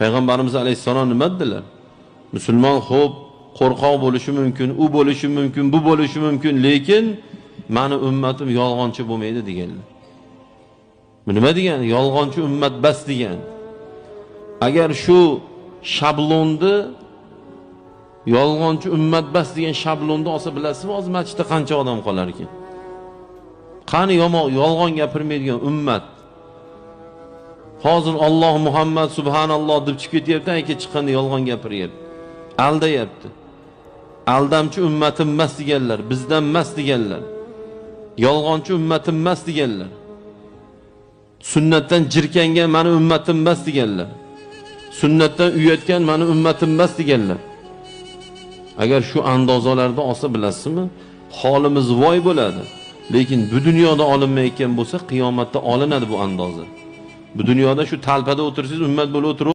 Payg'ambarimiz alayhissalom nima dedilar? Musulmon xo'p, qo'rqoq bo'lishi mumkin, u bo'lishi mumkin, bu bo'lishi mumkin, lekin meni ummatim yolg'onchi bo'lmaydi deganlar. Bu nima degani? Yolg'onchi ummat bas degan. Agar shu shablonni yolg'onchi ummat bas degan shablonni olsa bilasizmi, hozir masjidda qancha odam qolar ekan? Qani yolg'on gapirmaydigan ummat. Hozir Alloh Muhammad subhanalloh deb chiqib ketyapti, aka chiqqanda yolg'on gapiryapti. Aldayapti. Aldamchi ummatim emas deganlar, bizdan emas deganlar. Yolg'onchi ummatim emas deganlar. Sunnatdan jirkangan meni ummatim emas deganlar. Sunnatdan uyatgan meni ummatim emas deganlar. Agar shu andozalarda olsa bilasizmi, holimiz voy bo'ladi. Lekin bu dunyoda olinmayotgan bo'lsa, qiyomatda olinadi bu andoza. Bu dunyoda shu talpada o'tirsangiz ummat bo'lib o'tirib